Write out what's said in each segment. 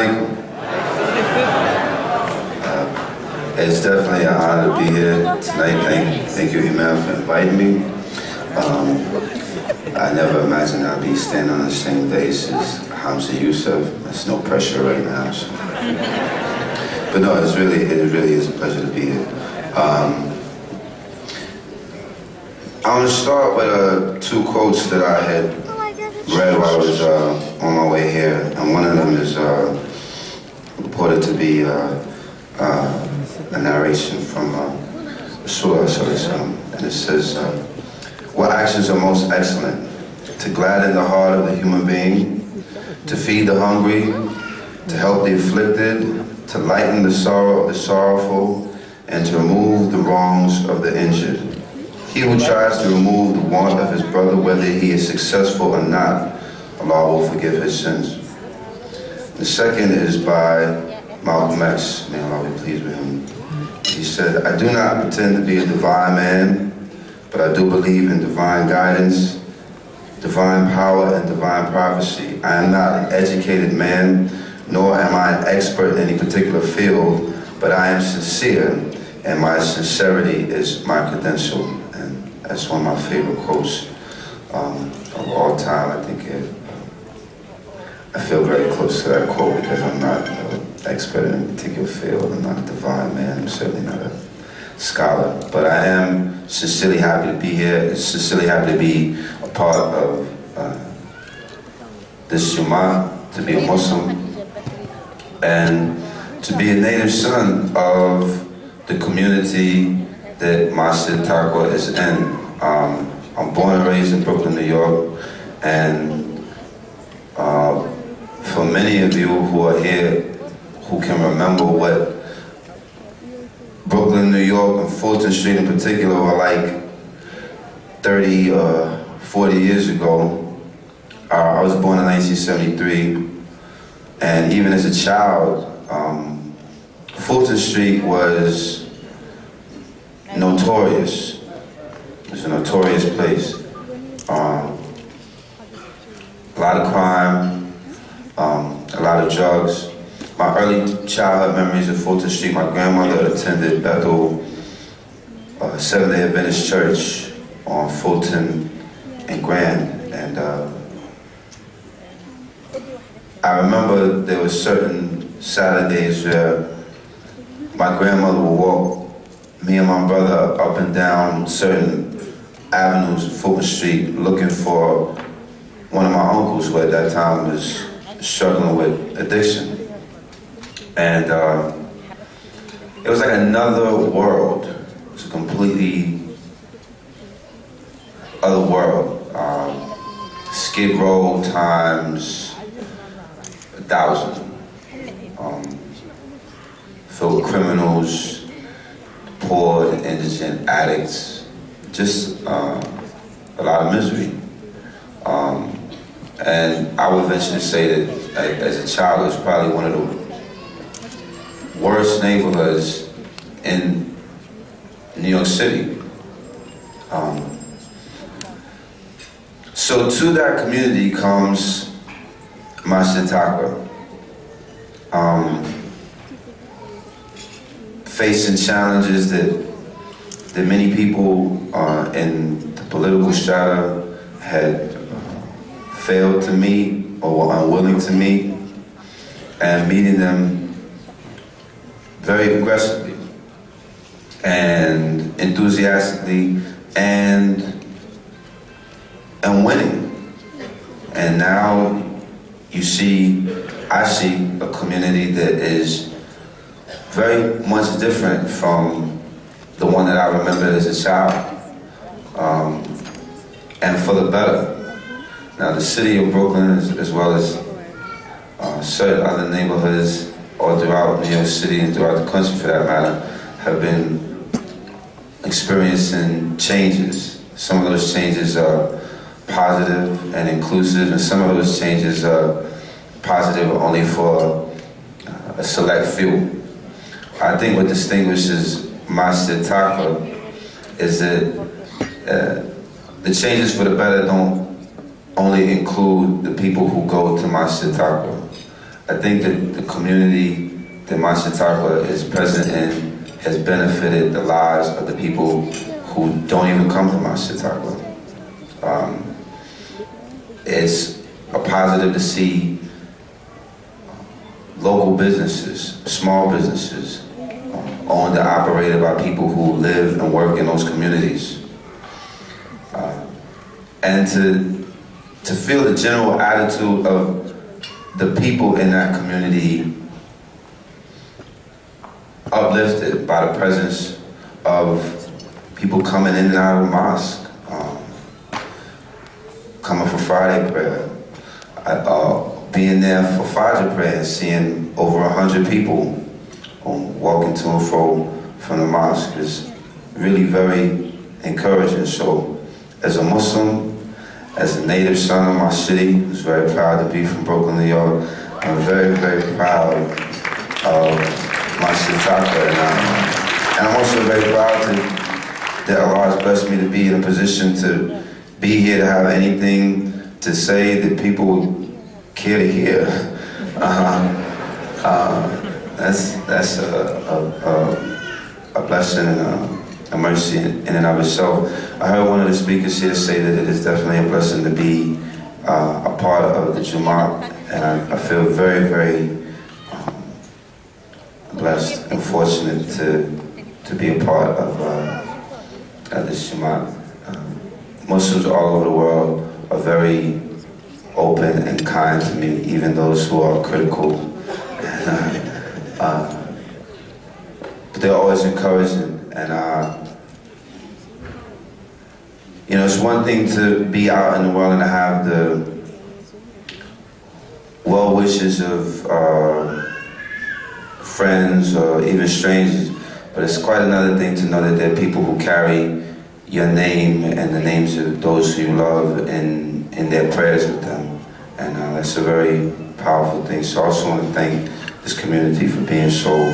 alaikum. It's definitely an honor to be here tonight. Thank you, Imam, for inviting me. I never imagined I'd be standing on the same base as Hamza Yusuf. There's no pressure right now. So. But no, it really is a pleasure to be here. I want to start with two quotes that I had read while I was on my way here, and one of them is reported to be a narration from Surah, and it says, "What actions are most excellent? To gladden the heart of the human being, to feed the hungry, to help the afflicted, to lighten the sorrow of the sorrowful, and to remove the wrongs of the injured. He who tries to remove the want of his brother, whether he is successful or not, Allah will forgive his sins." The second is by Malcolm X, may Allah be pleased with him. He said, "I do not pretend to be a divine man, but I do believe in divine guidance, divine power, and divine prophecy. I am not an educated man, nor am I an expert in any particular field, but I am sincere, and my sincerity is my credential." And that's one of my favorite quotes of all time. I think I feel very close to that quote because I'm not an expert in a particular field. I'm not a divine man. I'm certainly not a scholar. But I am sincerely happy to be here, sincerely happy to be a part of this Jummah, to be a Muslim, and to be a native son of the community that Masjidat Taqwah is in. I'm born and raised in Brooklyn, New York, and for many of you who are here who can remember what Brooklyn, New York, and Fulton Street in particular were like 30 or 40 years ago. I was born in 1973, and even as a child, Fulton Street was notorious. It was a notorious place. A lot of crime, a lot of drugs. My early childhood memories of Fulton Street, my grandmother attended Bethel Seventh-day Adventist Church on Fulton and Grand, and I remember there were certain Saturdays where my grandmother would walk me and my brother up and down certain avenues of Fulton Street looking for one of my uncles who at that time was struggling with addiction. And it was like another world. It was a completely other world. Skid Row times 1,000. Filled with criminals, poor and indigent addicts, just a lot of misery. And I would venture to say that as a child, it was probably one of the worst neighborhoods in New York City. So to that community comes Masjidat Taqwah. Facing challenges that many people in the political strata had failed to meet or were unwilling to meet, and meeting them very aggressively and enthusiastically and winning. And now I see a community that is very much different from the one that I remembered as a child, and for the better. Now the city of Brooklyn, as well as certain other neighborhoods all throughout New York City and throughout the country for that matter, have been experiencing changes. Some of those changes are positive and inclusive, and some of those changes are positive only for a select few. I think what distinguishes Masjidat Taqwah is that the changes for the better don't only include the people who go to Masjidat Taqwah. I think that the community that Masjidat Taqwah is present in has benefited the lives of the people who don't even come to Masjidat Taqwah. It's a positive to see local businesses, small businesses, owned and operated by people who live and work in those communities. And to feel the general attitude of the people in that community uplifted by the presence of people coming in and out of the mosque, coming for Friday prayer, being there for Fajr prayer, seeing over 100 people walking to and fro from the mosque is really very encouraging. So as a Muslim, as a native son of my city, who's very proud to be from Brooklyn, New York, I'm very, very proud of Masjidat Taqwah, and I'm also very proud that Allah has blessed me to be in a position to be here, to have anything to say that people care to hear. That's a blessing and a mercy in and of itself. I heard one of the speakers here say that it is definitely a blessing to be a part of the Jamaat, and I feel very, very blessed and fortunate to be a part of this Jamaat. Muslims all over the world are very open and kind to me, even those who are critical. But they're always encouraging, and you know, it's one thing to be out in the world and to have the well wishes of friends or even strangers, but it's quite another thing to know that there are people who carry your name and the names of those who you love in their prayers with them, and that's a very powerful thing. So I also want to thank this community for being so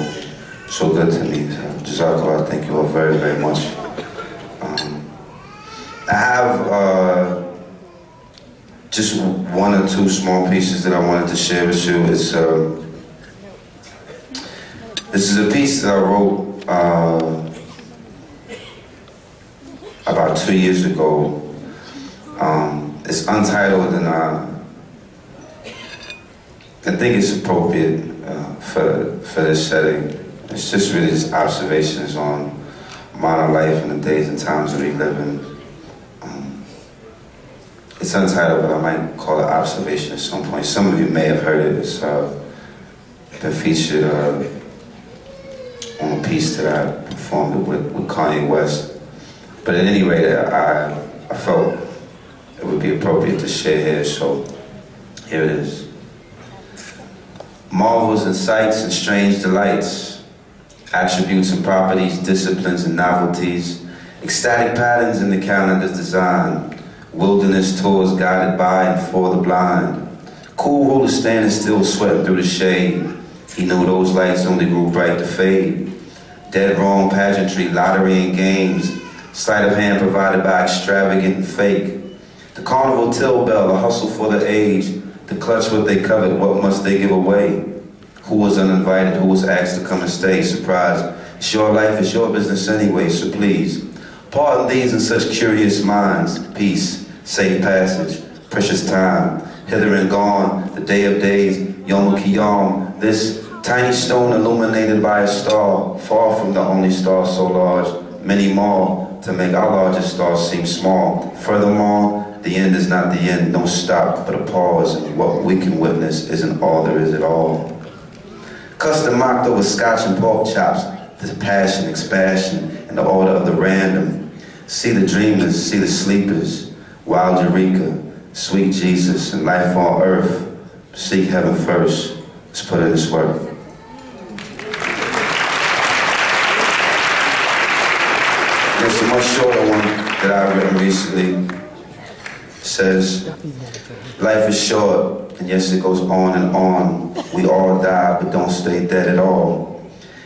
good to me. Jazakallah, thank you all very, very much. I have just one or two small pieces that I wanted to share with you. This is a piece that I wrote about 2 years ago. It's untitled, and I think it's appropriate for this setting. It's just really just observations on modern life and the days and times that we live in. It's untitled, but I might call it observation at some point. Some of you may have heard it. It's been featured on a piece that I performed with Kanye West. But at any rate, I felt it would be appropriate to share here, so here it is. Marvels and sights and strange delights, attributes and properties, disciplines and novelties, ecstatic patterns in the calendar's design, wilderness tours guided by and for the blind, cool ruler standing still sweating through the shade. He knew those lights only grew bright to fade. Dead wrong pageantry, lottery and games, sleight of hand provided by extravagant and fake. The carnival till bell, the hustle for the age, to clutch what they covet, what must they give away? Who was uninvited, who was asked to come and stay? Surprise, it's your life, it's your business anyway, so please, pardon these and such curious minds. Peace, safe passage, precious time, hither and gone, the day of days, Yom Kiyam, this tiny stone illuminated by a star, far from the only star so large, many more to make our largest star seem small. Furthermore, the end is not the end, no stop, but a pause, and what we can witness isn't all there is at all. Custom mocked over scotch and pork chops, the passion, expansion, and the order of the random. See the dreamers, see the sleepers, wild Eureka, sweet Jesus, and life on earth. Seek heaven first. Let's put in this work. There's a much shorter one that I've written recently. It says, life is short, and yes, it goes on and on. We all die, but don't stay dead at all.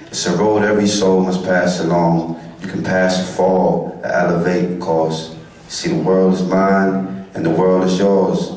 It's a road every soul must pass along. You can pass and fall, or elevate, of course. See, the world is mine, and the world is yours.